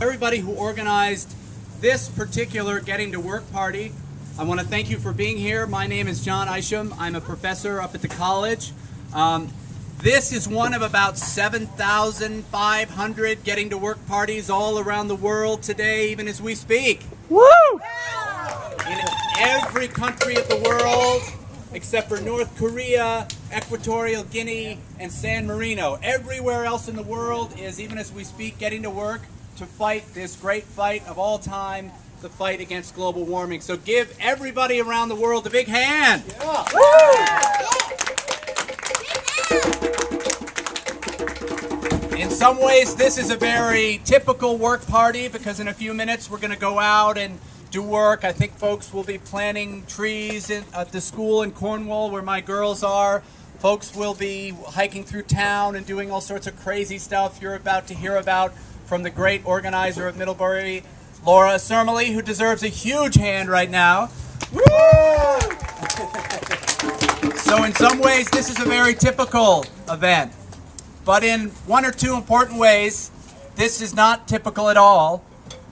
Everybody who organized this particular Getting to Work party, I want to thank you for being here. My name is John Isham. I'm a professor up at the college. This is one of about 7,500 Getting to Work parties all around the world today, even as we speak. Woo! In every country of the world, except for North Korea, Equatorial Guinea, and San Marino. Everywhere else in the world is, even as we speak, getting to work to fight this great fight of all time, the fight against global warming. So give everybody around the world a big hand. Yeah. In some ways, this is a very typical work party because in a few minutes we're going to go out and do work. I think folks will be planting trees at the school in Cornwall where my girls are. Folks will be hiking through town and doing all sorts of crazy stuff you're about to hear about from the great organizer of Middlebury, Laura Sermily, who deserves a huge hand right now. Woo! So in some ways, this is a very typical event. But in one or two important ways, this is not typical at all,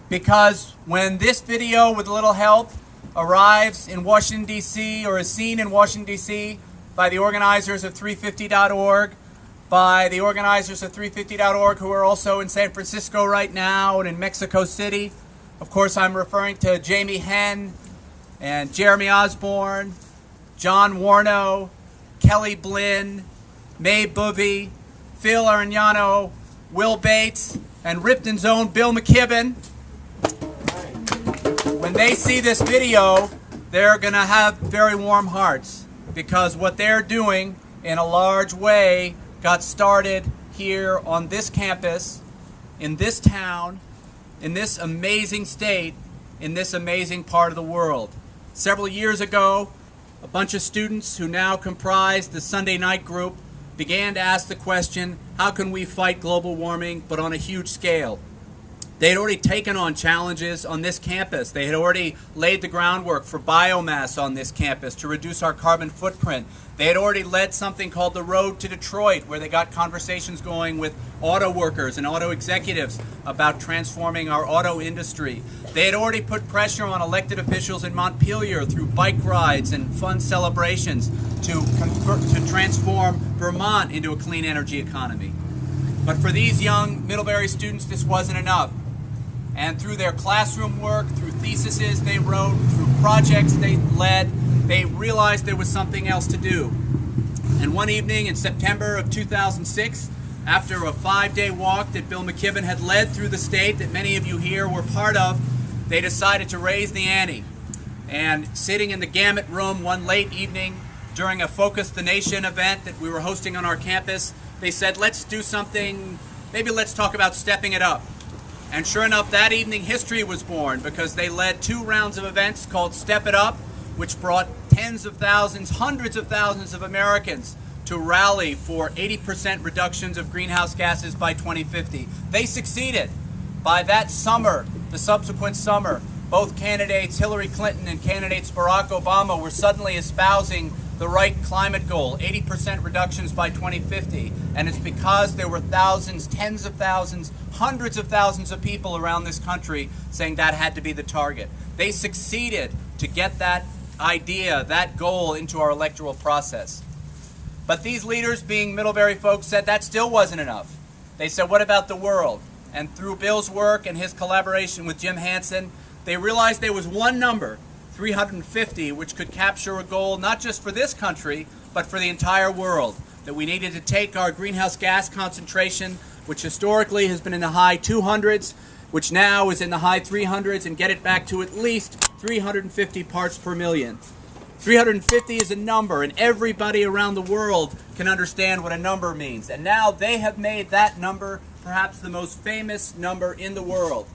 because when this video, with a little help, arrives in Washington, D.C., or is seen in Washington, D.C., by the organizers of 350.org, by the organizers of 350.org who are also in San Francisco right now and in Mexico City. Of course, I'm referring to Jamie Henn and Jeremy Osborne, John Warno, Kelly Blinn, May Bovey, Phil Arignano, Will Bates, and Ripton's own Bill McKibben. When they see this video, they're going to have very warm hearts because what they're doing in a large way got started here on this campus, in this town, in this amazing state, in this amazing part of the world. Several years ago, a bunch of students who now comprise the Sunday night group began to ask the question, how can we fight global warming but on a huge scale? They had already taken on challenges on this campus. They had already laid the groundwork for biomass on this campus to reduce our carbon footprint. They had already led something called the Road to Detroit, where they got conversations going with auto workers and auto executives about transforming our auto industry. They had already put pressure on elected officials in Montpelier through bike rides and fun celebrations to transform Vermont into a clean energy economy. But for these young Middlebury students, this wasn't enough. And through their classroom work, through theses they wrote, through projects they led, they realized there was something else to do. And one evening in September of 2006, after a 5-day walk that Bill McKibben had led through the state that many of you here were part of, they decided to raise the ante. And sitting in the Gamut Room one late evening during a Focus the Nation event that we were hosting on our campus, they said, let's do something, maybe let's talk about stepping it up. And sure enough, that evening history was born because they led 2 rounds of events called Step It Up, which brought tens of thousands, hundreds of thousands of Americans to rally for 80% reductions of greenhouse gases by 2050. They succeeded. By that summer, the subsequent summer, both candidates, Hillary Clinton and candidates Barack Obama, were suddenly espousing the right climate goal, 80% reductions by 2050. And it's because there were thousands, tens of thousands, hundreds of thousands of people around this country saying that had to be the target. They succeeded to get that idea, that goal into our electoral process. But these leaders, being Middlebury folks, said that still wasn't enough. They said, what about the world? And through Bill's work and his collaboration with Jim Hansen, they realized there was one number, 350, which could capture a goal not just for this country, but for the entire world. That we needed to take our greenhouse gas concentration, which historically has been in the high 200s, which now is in the high 300s, and get it back to at least 350 parts per million. 350 is a number, and everybody around the world can understand what a number means. And now they have made that number perhaps the most famous number in the world.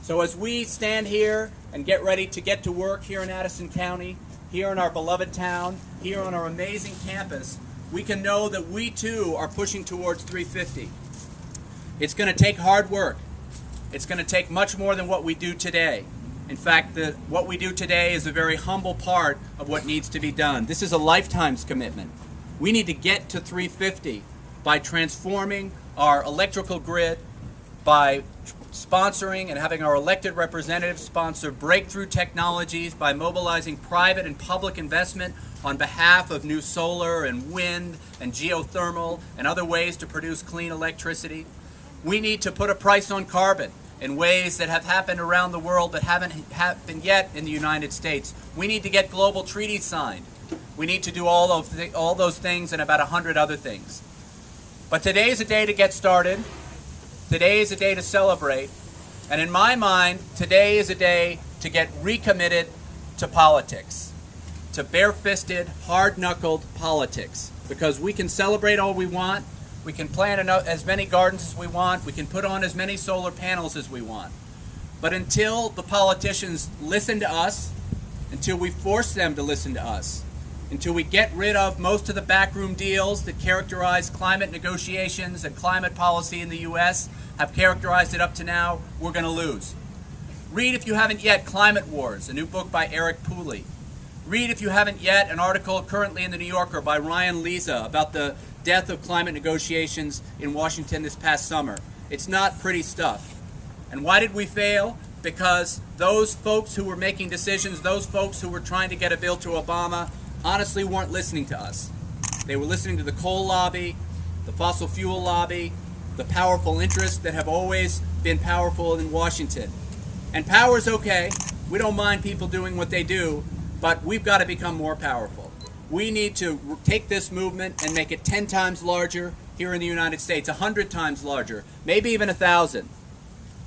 So as we stand here and get ready to get to work here in Addison County, here in our beloved town, here on our amazing campus, we can know that we too are pushing towards 350. It's going to take hard work. It's going to take much more than what we do today. In fact, what we do today is a very humble part of what needs to be done. This is a lifetime's commitment. We need to get to 350 by transforming our electrical grid, by sponsoring and having our elected representatives sponsor breakthrough technologies by mobilizing private and public investment on behalf of new solar and wind and geothermal and other ways to produce clean electricity. We need to put a price on carbon in ways that have happened around the world but haven't happened yet in the United States. We need to get global treaties signed. We need to do all those things and about 100 other things. But today is a day to get started. Today is a day to celebrate. And in my mind, today is a day to get recommitted to politics, to bare-fisted, hard-knuckled politics. Because we can celebrate all we want, we can plant as many gardens as we want, we can put on as many solar panels as we want. But until the politicians listen to us, until we force them to listen to us, until we get rid of most of the backroom deals that characterize climate negotiations and climate policy in the U.S., have characterized it up to now, we're going to lose. Read, if you haven't yet, Climate Wars, a new book by Eric Pooley. Read, if you haven't yet, an article currently in the New Yorker by Ryan Leza about the death of climate negotiations in Washington this past summer. It's not pretty stuff. And why did we fail? Because those folks who were making decisions, those folks who were trying to get a bill to Obama, honestly weren't listening to us. They were listening to the coal lobby, the fossil fuel lobby, the powerful interests that have always been powerful in Washington. And power's okay. We don't mind people doing what they do, but we've got to become more powerful. We need to take this movement and make it 10 times larger here in the United States, 100 times larger, maybe even 1,000.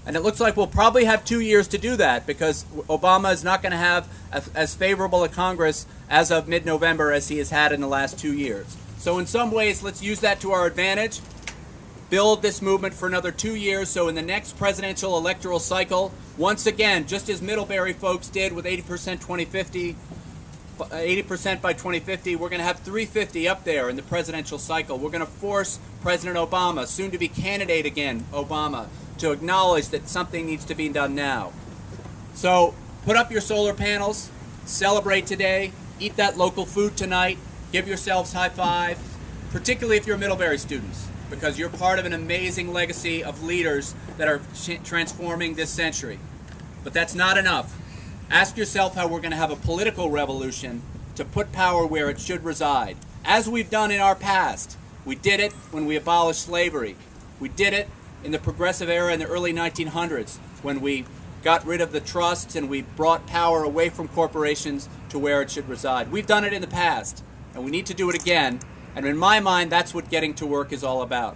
And it looks like we'll probably have 2 years to do that because Obama is not going to have as favorable a Congress as of mid-November as he has had in the last 2 years. So in some ways, let's use that to our advantage. Build this movement for another 2 years so in the next presidential electoral cycle, once again, just as Middlebury folks did with 80% 2050, 80% by 2050, we're going to have 350 up there in the presidential cycle. We're going to force President Obama, soon to be candidate again, Obama, to acknowledge that something needs to be done now. So put up your solar panels, celebrate today, eat that local food tonight, give yourselves high five, particularly if you're Middlebury students, because you're part of an amazing legacy of leaders that are transforming this century. But that's not enough. Ask yourself how we're going to have a political revolution to put power where it should reside. As we've done in our past. We did it when we abolished slavery. We did it in the progressive era in the early 1900s when we got rid of the trusts and we brought power away from corporations to where it should reside. We've done it in the past, and we need to do it again. And in my mind, that's what getting to work is all about.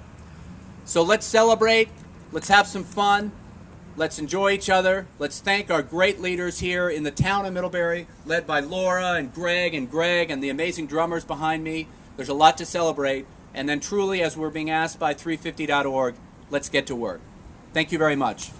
So let's celebrate. Let's have some fun. Let's enjoy each other. Let's thank our great leaders here in the town of Middlebury, led by Laura and Greg and the amazing drummers behind me. There's a lot to celebrate. And then truly, as we're being asked by 350.org, let's get to work. Thank you very much.